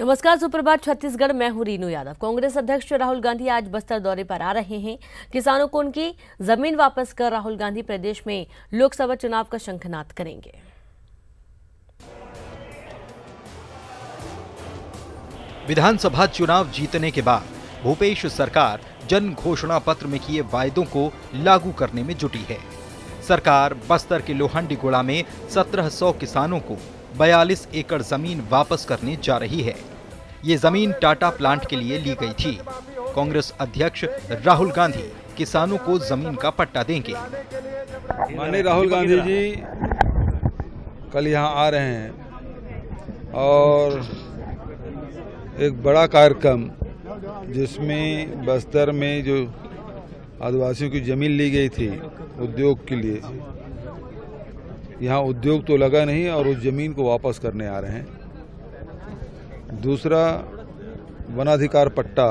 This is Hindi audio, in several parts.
नमस्कार, सुप्रभात छत्तीसगढ़। मैं हूं रीनू यादव। कांग्रेस अध्यक्ष राहुल गांधी आज बस्तर दौरे पर आ रहे हैं। किसानों को उनकी जमीन वापस कर राहुल गांधी प्रदेश में लोकसभा चुनाव का शंखनाद करेंगे। विधानसभा चुनाव जीतने के बाद भूपेश सरकार जन घोषणा पत्र में किए वायदों को लागू करने में जुटी है। सरकार बस्तर के लोहंडीगुड़ा में 1700 किसानों को 42 एकड़ जमीन वापस करने जा रही है। ये जमीन टाटा प्लांट के लिए ली गई थी। कांग्रेस अध्यक्ष राहुल गांधी किसानों को जमीन का पट्टा देंगे। माननीय राहुल गांधी जी कल यहाँ आ रहे हैं और एक बड़ा कार्यक्रम जिसमें बस्तर में जो आदिवासियों की जमीन ली गई थी उद्योग के लिए, यहाँ उद्योग तो लगा नहीं और उस जमीन को वापस करने आ रहे हैं। दूसरा, वनाधिकार पट्टा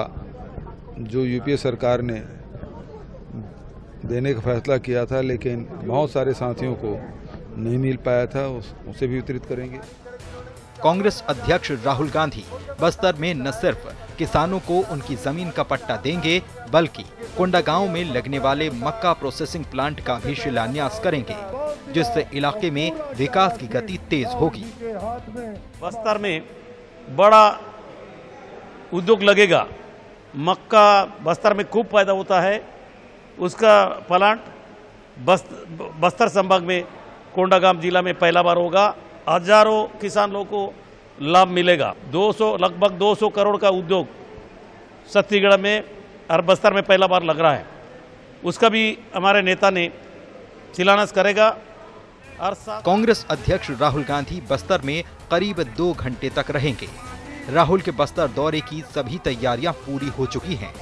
जो यूपीए सरकार ने देने का फैसला किया था लेकिन बहुत सारे साथियों को नहीं मिल पाया था, उसे भी वितरित करेंगे। कांग्रेस अध्यक्ष राहुल गांधी बस्तर में न सिर्फ किसानों को उनकी जमीन का पट्टा देंगे बल्कि कोंडागांव में लगने वाले मक्का प्रोसेसिंग प्लांट का भी शिलान्यास करेंगे, जिससे इलाके में विकास की गति तेज होगी। बस्तर में बड़ा उद्योग लगेगा। मक्का बस्तर में खूब पैदा होता है। उसका प्लांट बस्तर संभाग में कोंडागांव जिला में पहला बार होगा। हजारों किसान लोगों को लाभ मिलेगा। लगभग 200 करोड़ का उद्योग छत्तीसगढ़ में और बस्तर में पहला बार लग रहा है। उसका भी हमारे नेता ने शिलान्यास करेगा। कांग्रेस अध्यक्ष राहुल गांधी बस्तर में करीब 2 घंटे तक रहेंगे। राहुल के बस्तर दौरे की सभी तैयारियां पूरी हो चुकी हैं।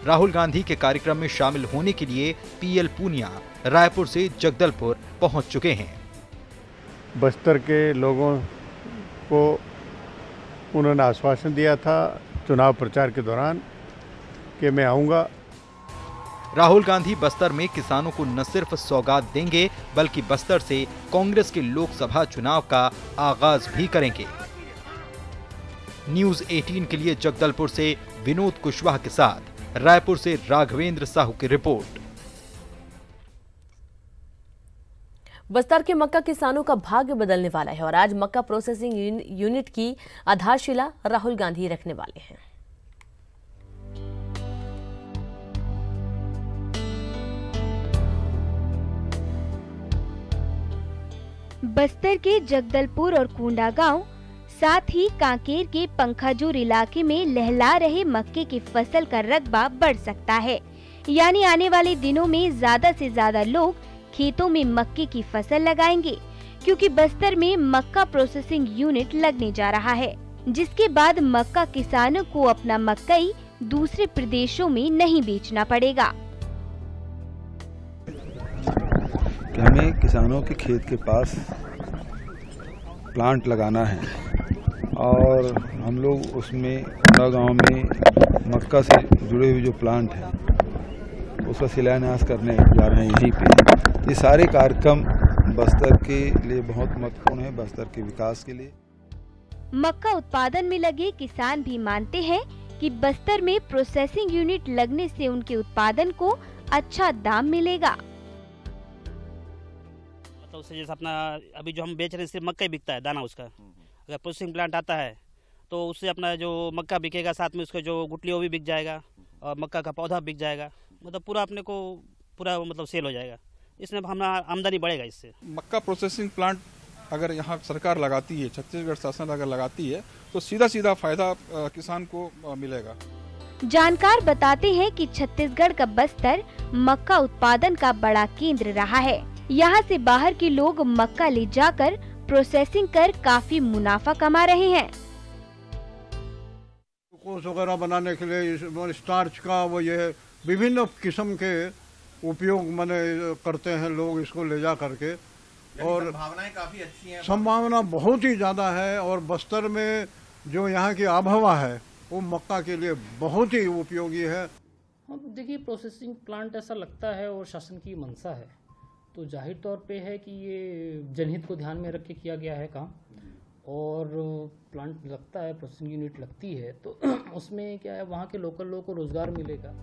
राहुल गांधी के कार्यक्रम में शामिल होने के लिए पीएल पूनिया रायपुर से जगदलपुर पहुंच चुके हैं। बस्तर के लोगों को उन्होंने आश्वासन दिया था चुनाव प्रचार के दौरान कि मैं आऊंगा। राहुल गांधी बस्तर में किसानों को न सिर्फ सौगात देंगे बल्कि बस्तर से कांग्रेस के लोकसभा चुनाव का आगाज भी करेंगे। न्यूज़ 18 के लिए जगदलपुर से विनोद कुशवाहा के साथ रायपुर से राघवेंद्र साहू की रिपोर्ट। बस्तर के मक्का किसानों का भाग्य बदलने वाला है और आज मक्का प्रोसेसिंग यूनिट की आधारशिला राहुल गांधी रखने वाले हैं। बस्तर के जगदलपुर और कोंडागांव साथ ही कांकेर के पंखाजूर इलाके में लहला रहे मक्के की फसल का रकबा बढ़ सकता है। यानी आने वाले दिनों में ज्यादा से ज्यादा लोग खेतों में मक्के की फसल लगाएंगे, क्योंकि बस्तर में मक्का प्रोसेसिंग यूनिट लगने जा रहा है, जिसके बाद मक्का किसानों को अपना मकई दूसरे प्रदेशों में नहीं बेचना पड़ेगा। हमें किसानों के खेत के पास प्लांट लगाना है और हम लोग उसमें गांव में मक्का से जुड़े हुए जो प्लांट है उसका शिलान्यास करने जा रहे हैं यहीं पे। ये सारे कार्यक्रम बस्तर के लिए बहुत महत्वपूर्ण है, बस्तर के विकास के लिए। मक्का उत्पादन में लगे किसान भी मानते हैं कि बस्तर में प्रोसेसिंग यूनिट लगने से उनके उत्पादन को अच्छा दाम मिलेगा। तो उससे जैसे अपना अभी जो हम बेच रहे हैं सिर्फ मक्का ही बिकता है, दाना उसका। अगर प्रोसेसिंग प्लांट आता है तो उससे अपना जो मक्का बिकेगा साथ में उसका जो गुटली वो भी बिक जाएगा और मक्का का पौधा बिक जाएगा। मतलब पूरा अपने को पूरा मतलब सेल हो जाएगा। इसमें हमारा आमदनी बढ़ेगा। इससे मक्का प्रोसेसिंग प्लांट अगर यहाँ सरकार लगाती है, छत्तीसगढ़ शासन अगर लगाती है तो सीधा सीधा फायदा किसान को मिलेगा। जानकार बताते हैं कि छत्तीसगढ़ का बस्तर मक्का उत्पादन का बड़ा केंद्र रहा है। यहाँ से बाहर के लोग मक्का ले जाकर प्रोसेसिंग कर काफी मुनाफा कमा रहे हैं। कोस वगैरह बनाने के लिए स्टार्च का वो ये विभिन्न किस्म के उपयोग माने करते हैं लोग इसको ले जा करके, और संभावनाएं काफी अच्छी हैं। संभावना बहुत ही ज्यादा है और बस्तर में जो यहाँ की आबहवा है वो मक्का के लिए बहुत ही उपयोगी है। हाँ, देखिए प्रोसेसिंग प्लांट ऐसा लगता है और शासन की मंशा है तो जाहिर तौर पे है कि ये जनहित को ध्यान में रख के किया गया है काम। और प्लांट लगता है, प्रोसेसिंग यूनिट लगती है, तो उसमें क्या है, वहाँ के लोकल लोगों को रोजगार मिलेगा।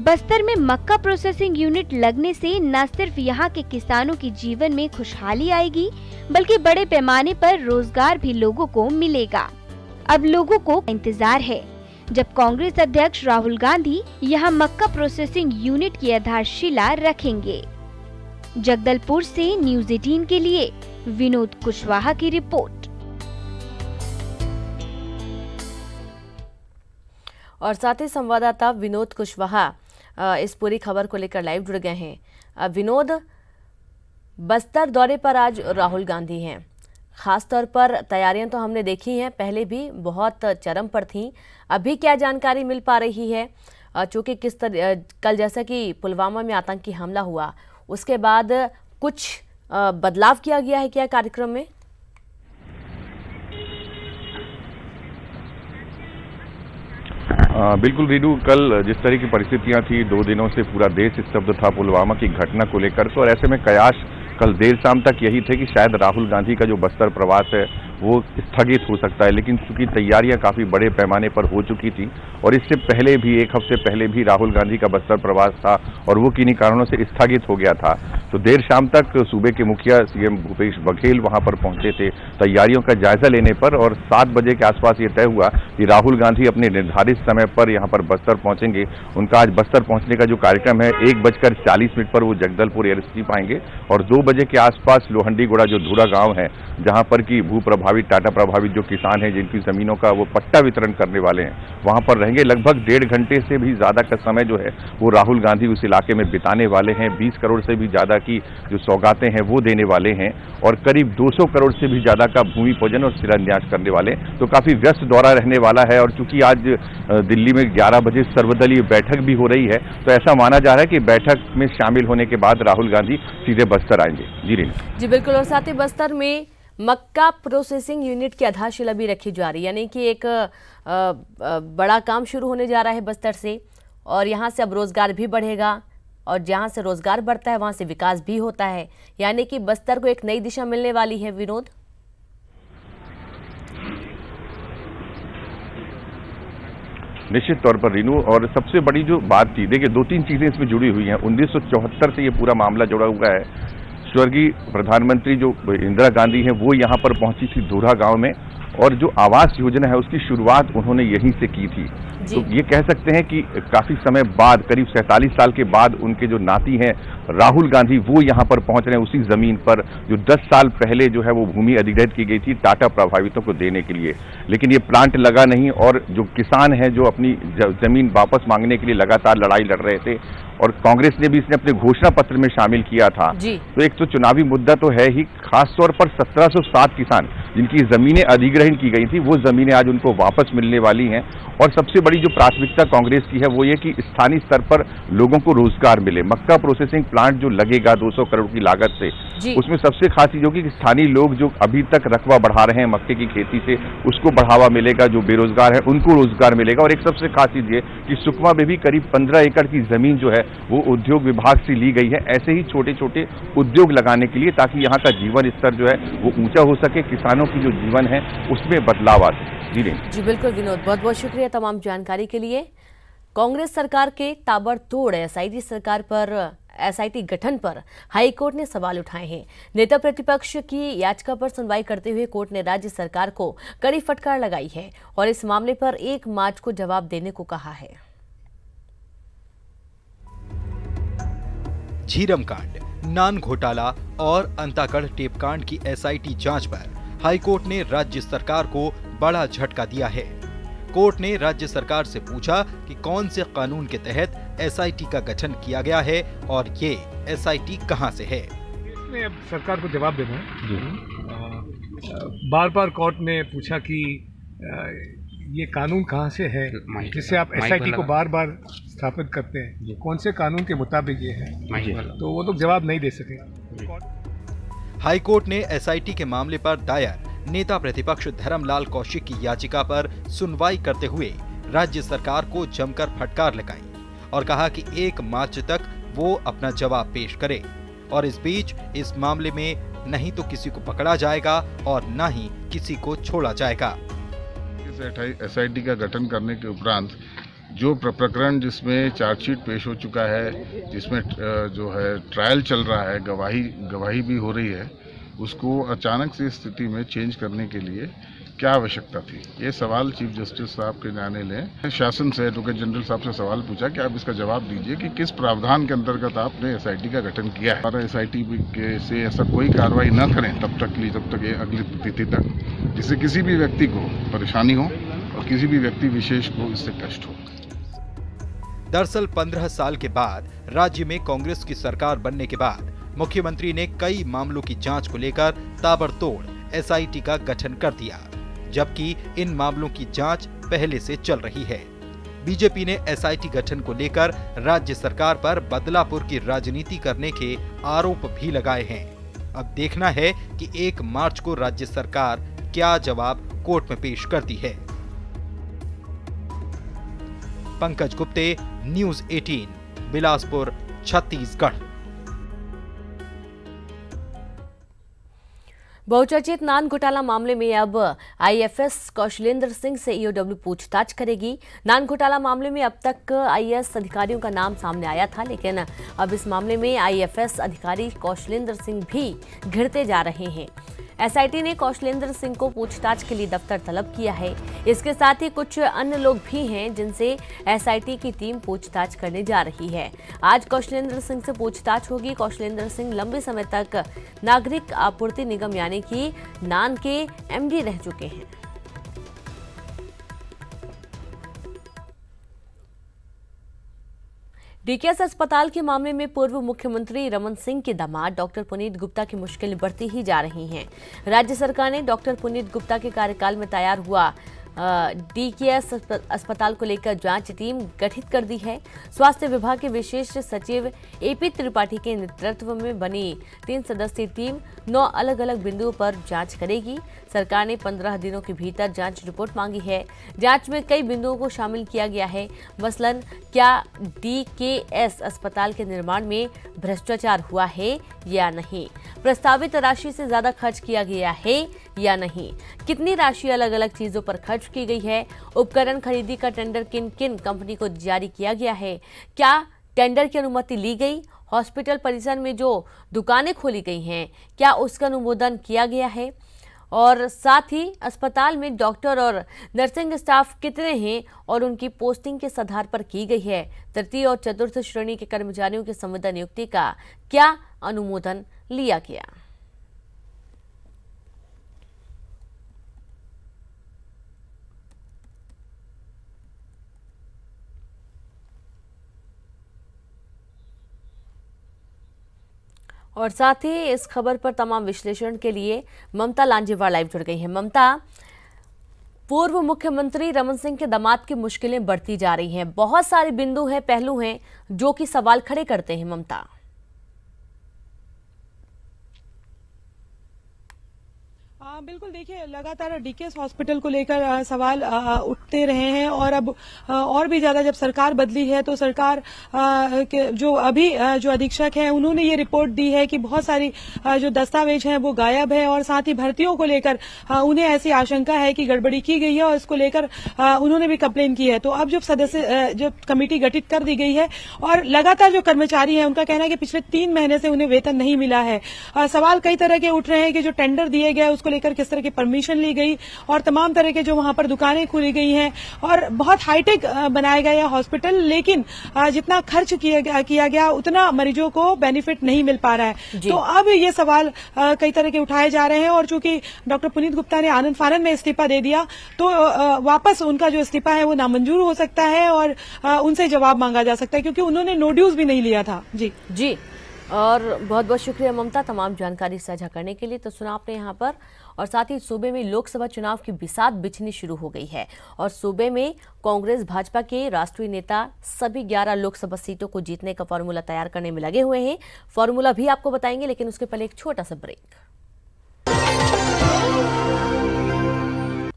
बस्तर में मक्का प्रोसेसिंग यूनिट लगने से न सिर्फ यहाँ के किसानों के जीवन में खुशहाली आएगी, बल्कि बड़े पैमाने पर रोजगार भी लोगों को मिलेगा। अब लोगों को इंतजार है जब कांग्रेस अध्यक्ष राहुल गांधी यहाँ मक्का प्रोसेसिंग यूनिट की आधारशिला रखेंगे। जगदलपुर से न्यूज़ 18 के लिए विनोद कुशवाहा की रिपोर्ट। और साथ ही संवाददाता विनोद कुशवाहा इस पूरी खबर को लेकर लाइव जुड़ गए हैं। विनोद, बस्तर दौरे पर आज राहुल गांधी हैं, खास तौर पर तैयारियां तो हमने देखी हैं, पहले भी बहुत चरम पर थीं। अभी क्या जानकारी मिल पा रही है, चूँकि कल जैसा कि पुलवामा में आतंकी हमला हुआ, उसके बाद कुछ बदलाव किया गया है क्या कार्यक्रम में? बिल्कुल रीडू, कल जिस तरह की परिस्थितियां थी, 2 दिनों से पूरा देश स्तब्ध था पुलवामा की घटना को लेकर, तो और ऐसे में कयास कल देर शाम तक यही थे कि शायद राहुल गांधी का जो बस्तर प्रवास है वो स्थगित हो सकता है, लेकिन चूंकि तैयारियां काफी बड़े पैमाने पर हो चुकी थी और इससे पहले भी 1 हफ्ते पहले भी राहुल गांधी का बस्तर प्रवास था और वो किन्हीं कारणों से स्थगित हो गया था, तो देर शाम तक सूबे के मुखिया सीएम भूपेश बघेल वहां पर पहुंचे थे तैयारियों का जायजा लेने पर, और 7 बजे के आसपास ये तय हुआ कि राहुल गांधी अपने निर्धारित समय पर यहाँ पर बस्तर पहुंचेंगे। उनका आज बस्तर पहुंचने का जो कार्यक्रम है, 1:40 पर वो जगदलपुर एयरस्ट्रिप आएंगे और 2 बजे के आसपास लोहंडीगुड़ा जो धूरा गांव है, जहां पर की भू प्रभावित, टाटा प्रभावित जो किसान हैं, जिनकी जमीनों का वो पट्टा वितरण करने वाले हैं, वहां पर रहेंगे। लगभग 1.5 घंटे से भी ज्यादा का समय जो है वो राहुल गांधी उस इलाके में बिताने वाले हैं। 20 करोड़ से भी ज्यादा की जो सौगातें हैं वो देने वाले हैं और करीब 200 करोड़ से भी ज्यादा का भूमि पूजन और शिलान्यास करने वाले हैं, तो काफी व्यस्त दौरा रहने वाला है। और चूंकि आज दिल्ली में 11 बजे सर्वदलीय बैठक भी हो रही है, तो ऐसा माना जा रहा है कि बैठक में शामिल होने के बाद राहुल गांधी सीधे बस्तर आएंगे। जी बिल्कुल, और साथ ही बस्तर में मक्का प्रोसेसिंग यूनिट की आधारशिला भी रखी जा रही है, यानी कि एक बड़ा काम शुरू होने जा रहा है बस्तर से, और यहाँ से अब रोजगार भी बढ़ेगा, और जहाँ से रोजगार बढ़ता है वहाँ से विकास भी होता है, यानी कि बस्तर को एक नई दिशा मिलने वाली है। विनोद, निश्चित तौर पर रीनू, और सबसे बड़ी जो बात थी, देखिए 2-3 चीजें इसमें जुड़ी हुई हैं। 1974 से ये पूरा मामला जुड़ा हुआ है। स्वर्गीय प्रधानमंत्री जो इंदिरा गांधी हैं वो यहाँ पर पहुंची थी धूरा गांव में, और जो आवास योजना है उसकी शुरुआत उन्होंने यहीं से की थी। तो ये कह सकते हैं कि काफी समय बाद, करीब 47 साल के बाद, उनके जो नाती हैं राहुल गांधी वो यहाँ पर पहुंच रहे हैं उसी जमीन पर जो 10 साल पहले जो है वो भूमि अधिग्रहित की गई थी टाटा प्रभावितों को देने के लिए, लेकिन ये प्लांट लगा नहीं। और जो किसान हैं जो अपनी जमीन वापस मांगने के लिए लगातार लड़ाई लड़ रहे थे, और कांग्रेस ने भी इसने अपने घोषणा पत्र में शामिल किया था, तो एक तो चुनावी मुद्दा तो है ही, खासतौर पर 1707 किसान जिनकी जमीनें अधिग्रहण की गई थी वो जमीनें आज उनको वापस मिलने वाली हैं। और सबसे बड़ी जो प्राथमिकता कांग्रेस की है वो ये कि स्थानीय स्तर पर लोगों को रोजगार मिले। मक्का प्रोसेसिंग प्लांट जो लगेगा 200 करोड़ की लागत से, उसमें सबसे खास चीज होगी कि स्थानीय लोग जो अभी तक रकबा बढ़ा रहे हैं मक्के की खेती से, उसको बढ़ावा मिलेगा, जो बेरोजगार है उनको रोजगार मिलेगा। और एक सबसे खास चीज ये कि सुकमा में भी करीब 15 एकड़ की जमीन जो है वो उद्योग विभाग से ली गई है, ऐसे ही छोटे छोटे उद्योग लगाने के लिए, ताकि यहाँ का जीवन स्तर जो है वो ऊंचा हो सके, किसानों की जो जीवन है उसमें बदलाव आ सके। जी बिल्कुल विनोद, बहुत बहुत शुक्रिया तमाम जानकारी के लिए। कांग्रेस सरकार के ताबड़तोड़ एसआईटी गठन पर हाईकोर्ट ने सवाल उठाए हैं। नेता प्रतिपक्ष की याचिका पर सुनवाई करते हुए कोर्ट ने राज्य सरकार को कड़ी फटकार लगाई है और इस मामले पर 1 मार्च को जवाब देने को कहा है। झीरम कांड, नान घोटाला और अंतागढ़ टेप कांड की एसआईटी जांच पर हाईकोर्ट ने राज्य सरकार को बड़ा झटका दिया है। कोर्ट ने राज्य सरकार से पूछा कि कौन से कानून के तहत एसआईटी का गठन किया गया है और ये एसआईटी कहां से है। इसमें अब सरकार को जवाब देना है। बार बार कोर्ट ने पूछा कि ये कानून कहां से है जिससे आप एसआईटी को बार बार स्थापित करते हैं, कौन से कानून के मुताबिक ये है, तो वो लोग जवाब नहीं दे सके। हाईकोर्ट ने एसआईटी के मामले पर दायर नेता प्रतिपक्ष धर्मलाल कौशिक की याचिका पर सुनवाई करते हुए राज्य सरकार को जमकर फटकार लगाई और कहा कि 1 मार्च तक वो अपना जवाब पेश करे। और इस बीच इस मामले में नहीं तो किसी को पकड़ा जाएगा और न ही किसी को छोड़ा जाएगा। SIT का गठन करने के उपरांत जो प्रकरण जिसमें चार्जशीट पेश हो चुका है, जिसमें जो है ट्रायल चल रहा है, गवाही भी हो रही है, उसको अचानक से स्थिति में चेंज करने के लिए क्या आवश्यकता थी? ये सवाल चीफ जस्टिस साहब के न्यायालय ने शासन से एडवोकेट जनरल साहब से सवाल पूछा कि आप इसका जवाब दीजिए कि किस प्रावधान के अंतर्गत आपने SIT का गठन किया है। हमारा SIT से ऐसा कोई कार्रवाई न करें तब तक ये अगली तिथि तक, जिससे किसी भी व्यक्ति को परेशानी हो और किसी भी व्यक्ति विशेष को इससे कष्ट हो। दरअसल 15 साल के बाद राज्य में कांग्रेस की सरकार बनने के बाद मुख्यमंत्री ने कई मामलों की जांच को लेकर ताबड़तोड़ SIT का गठन कर दिया, जबकि इन मामलों की जांच पहले से चल रही है। बीजेपी ने SIT गठन को लेकर राज्य सरकार पर बदलापुर की राजनीति करने के आरोप भी लगाए हैं। अब देखना है कि 1 मार्च को राज्य सरकार क्या जवाब कोर्ट में पेश करती है। पंकज गुप्ते, न्यूज़ 18, बिलासपुर, छत्तीसगढ़। बहुचर्चित नान घोटाला मामले में अब IAS कौशलेंद्र सिंह से EOW पूछताछ करेगी। नान घोटाला मामले में अब तक IAS अधिकारियों का नाम सामने आया था, लेकिन अब इस मामले में IAS अधिकारी कौशलेंद्र सिंह भी घिरते जा रहे हैं। SIT ने कौशलेंद्र सिंह को पूछताछ के लिए दफ्तर तलब किया है। इसके साथ ही कुछ अन्य लोग भी हैं जिनसे SIT की टीम पूछताछ करने जा रही है। आज कौशलेंद्र सिंह से पूछताछ होगी। कौशलेंद्र सिंह लंबे समय तक नागरिक आपूर्ति निगम यानी कि नान के MD रह चुके हैं। DKS अस्पताल के मामले में पूर्व मुख्यमंत्री रमन सिंह के दामाद डॉक्टर पुनीत गुप्ता की मुश्किलें बढ़ती ही जा रही हैं। राज्य सरकार ने डॉक्टर पुनीत गुप्ता के कार्यकाल में तैयार हुआ DKS अस्पताल को लेकर जांच टीम गठित कर दी है। स्वास्थ्य विभाग के विशेष सचिव AP त्रिपाठी के नेतृत्व में बनी 3 सदस्यीय टीम 9 अलग अलग बिंदुओं पर जांच करेगी। सरकार ने 15 दिनों के भीतर जांच रिपोर्ट मांगी है। जांच में कई बिंदुओं को शामिल किया गया है। मसलन क्या DKS अस्पताल के निर्माण में भ्रष्टाचार हुआ है या नहीं, प्रस्तावित राशि से ज्यादा खर्च किया गया है या नहीं, कितनी राशि अलग अलग चीजों पर खर्च की गई है, उपकरण खरीदी का टेंडर किन किन कंपनी को जारी किया गया है, क्या टेंडर की अनुमति ली गई, हॉस्पिटल परिसर में जो दुकानें खोली गई हैं क्या उसका अनुमोदन किया गया है, और साथ ही अस्पताल में डॉक्टर और नर्सिंग स्टाफ कितने हैं और उनकी पोस्टिंग किस आधार पर की गई है, तृतीय और चतुर्थ श्रेणी के कर्मचारियों की संविदा नियुक्ति का क्या अनुमोदन लिया गया। और साथ ही इस खबर पर तमाम विश्लेषण के लिए ममता लांजेवार लाइव जुड़ गई हैं। ममता, पूर्व मुख्यमंत्री रमन सिंह के दामाद की मुश्किलें बढ़ती जा रही हैं, बहुत सारे बिंदु हैं, पहलू हैं जो कि सवाल खड़े करते हैं। ममता, बिल्कुल, देखिए लगातार DKS हॉस्पिटल को लेकर सवाल उठते रहे हैं और अब और भी ज्यादा जब सरकार बदली है तो सरकार के जो अभी जो अधीक्षक हैं उन्होंने ये रिपोर्ट दी है कि बहुत सारी जो दस्तावेज हैं वो गायब है और साथ ही भर्तियों को लेकर उन्हें ऐसी आशंका है कि गड़बड़ी की गई है और इसको लेकर उन्होंने भी कंप्लेन की है। तो अब जो कमेटी गठित कर दी गई है और लगातार जो कर्मचारी हैं उनका कहना है कि पिछले 3 महीने से उन्हें वेतन नहीं मिला है। सवाल कई तरह के उठ रहे हैं कि जो टेंडर दिए गए उसको लेकर किस तरह की परमिशन ली गई और तमाम तरह के जो वहां पर दुकानें खुली गई हैं और बहुत हाईटेक बनाया गया है हॉस्पिटल, लेकिन जितना खर्च किया गया उतना मरीजों को बेनिफिट नहीं मिल पा रहा है। तो अब ये सवाल कई तरह के उठाए जा रहे हैं और चूंकि डॉक्टर पुनीत गुप्ता ने आनंद फानन में इस्तीफा दे दिया तो वापस उनका जो इस्तीफा है वो नामंजूर हो सकता है और उनसे जवाब मांगा जा सकता है क्योंकि उन्होंने नो ड्यूज भी नहीं लिया था। जी और बहुत बहुत शुक्रिया ममता तमाम जानकारी साझा करने के लिए। तो सुना आपने यहाँ पर, और साथ ही सूबे में लोकसभा चुनाव की बिसात बिछनी शुरू हो गई है और सूबे में कांग्रेस भाजपा के राष्ट्रीय नेता सभी 11 लोकसभा सीटों को जीतने का फॉर्मूला तैयार करने में लगे हुए हैं। फॉर्मूला भी आपको बताएंगे, लेकिन उसके पहले एक छोटा सा ब्रेक।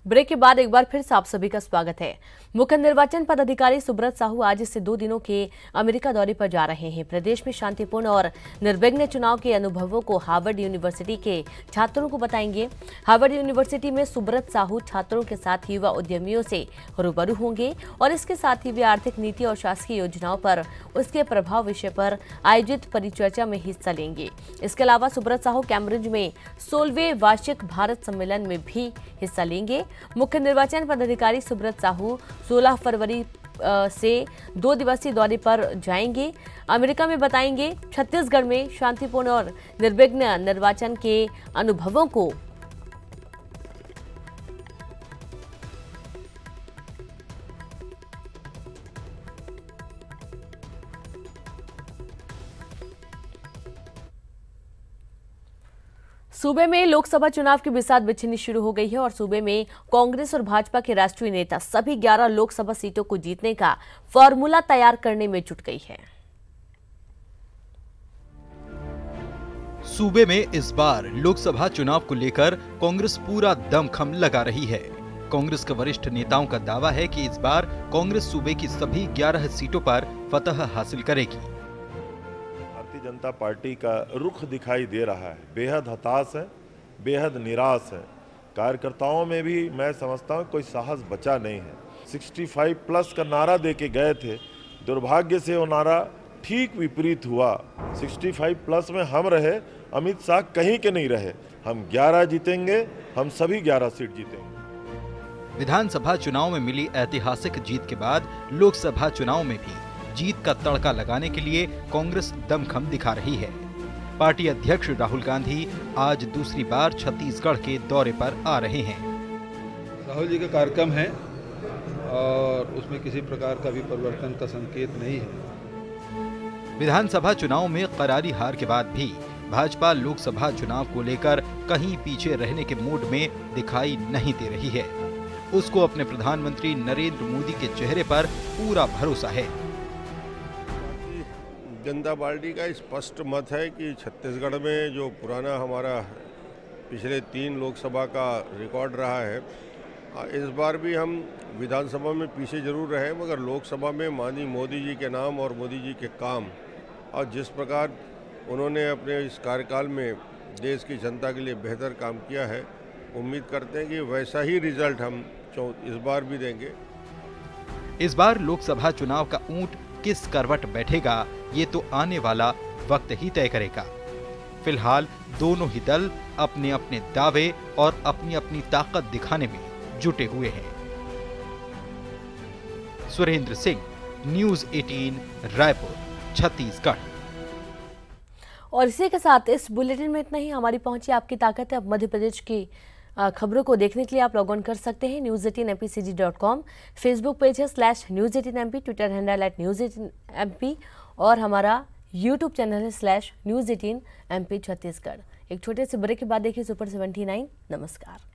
ब्रेक के बाद एक बार फिर से आप सभी का स्वागत है। मुख्य निर्वाचन पदाधिकारी सुब्रत साहू आज से 2 दिनों के अमेरिका दौरे पर जा रहे हैं। प्रदेश में शांतिपूर्ण और निर्विघ्न चुनाव के अनुभवों को हार्वर्ड यूनिवर्सिटी के छात्रों को बताएंगे। हार्वर्ड यूनिवर्सिटी में सुब्रत साहू छात्रों के साथ युवा उद्यमियों से रूबरू होंगे और इसके साथ ही वे आर्थिक नीति और शासकीय योजनाओं पर उसके प्रभाव विषय पर आयोजित परिचर्चा में हिस्सा लेंगे। इसके अलावा सुब्रत साहू कैम्ब्रिज में 16वें वार्षिक भारत सम्मेलन में भी हिस्सा लेंगे। मुख्य निर्वाचन पदाधिकारी सुब्रत साहू 16 फरवरी से 2 दिवसीय दौरे पर जाएंगे। अमेरिका में बताएंगे छत्तीसगढ़ में शांतिपूर्ण और निर्विघ्न निर्वाचन के अनुभवों को। सूबे में लोकसभा चुनाव की बिसात बिछनी शुरू हो गई है और सूबे में कांग्रेस और भाजपा के राष्ट्रीय नेता सभी 11 लोकसभा सीटों को जीतने का फॉर्मूला तैयार करने में जुट गई है। सूबे में इस बार लोकसभा चुनाव को लेकर कांग्रेस पूरा दमखम लगा रही है। कांग्रेस के वरिष्ठ नेताओं का दावा है कि इस बार कांग्रेस सूबे की सभी 11 सीटों पर फतह हासिल करेगी। भारतीय जनता पार्टी का रुख दिखाई दे रहा है, बेहद हताश है, बेहद निराश है। कार्यकर्ताओं में भी मैं समझता हूँ कोई साहस बचा नहीं है। 65 प्लस का नारा देके गए थे, दुर्भाग्य से वो नारा ठीक विपरीत हुआ। 65 प्लस में हम रहे, अमित शाह कहीं के नहीं रहे। हम 11 जीतेंगे, हम सभी 11 सीट जीतेंगे। विधानसभा चुनाव में मिली ऐतिहासिक जीत के बाद लोकसभा चुनाव में भी जीत का तड़का लगाने के लिए कांग्रेस दमखम दिखा रही है। पार्टी अध्यक्ष राहुल गांधी आज दूसरी बार छत्तीसगढ़ के दौरे पर आ रहे हैं। राहुल जी का कार्यक्रम है और उसमें किसी प्रकार का भी परिवर्तन का संकेत नहीं है। विधानसभा चुनाव में करारी हार के बाद भी भाजपा लोकसभा चुनाव को लेकर कहीं पीछे रहने के मूड में दिखाई नहीं दे रही है। उसको अपने प्रधानमंत्री नरेंद्र मोदी के चेहरे पर पूरा भरोसा है। जनता पार्टी का स्पष्ट मत है कि छत्तीसगढ़ में जो पुराना हमारा पिछले 3 लोकसभा का रिकॉर्ड रहा है, इस बार भी हम विधानसभा में पीछे जरूर रहे, मगर लोकसभा में माननीय मोदी जी के नाम और मोदी जी के काम और जिस प्रकार उन्होंने अपने इस कार्यकाल में देश की जनता के लिए बेहतर काम किया है, उम्मीद करते हैं कि वैसा ही रिजल्ट हम इस बार भी देंगे। इस बार लोकसभा चुनाव का ऊंट किस करवट बैठेगा, ये तो आने वाला वक्त ही तय करेगा। फिलहाल दोनों ही दल अपने अपने दावे और अपनी अपनी ताकत दिखाने में जुटे हुए हैं। सुरेंद्र सिंह, न्यूज़ 18, रायपुर, छत्तीसगढ़। और इसी के साथ इस बुलेटिन में इतना ही। हमारी पहुंची आपकी ताकत है। अब मध्य प्रदेश की खबरों को देखने के लिए आप लॉग ऑन कर सकते हैं news18mpcg.com, फेसबुक पेज है /news18mp, ट्विटर हैंडल @news18mp और हमारा यूट्यूब चैनल है /news18mp छत्तीसगढ़। एक छोटे से ब्रेक के बाद देखिए सुपर 79। नमस्कार।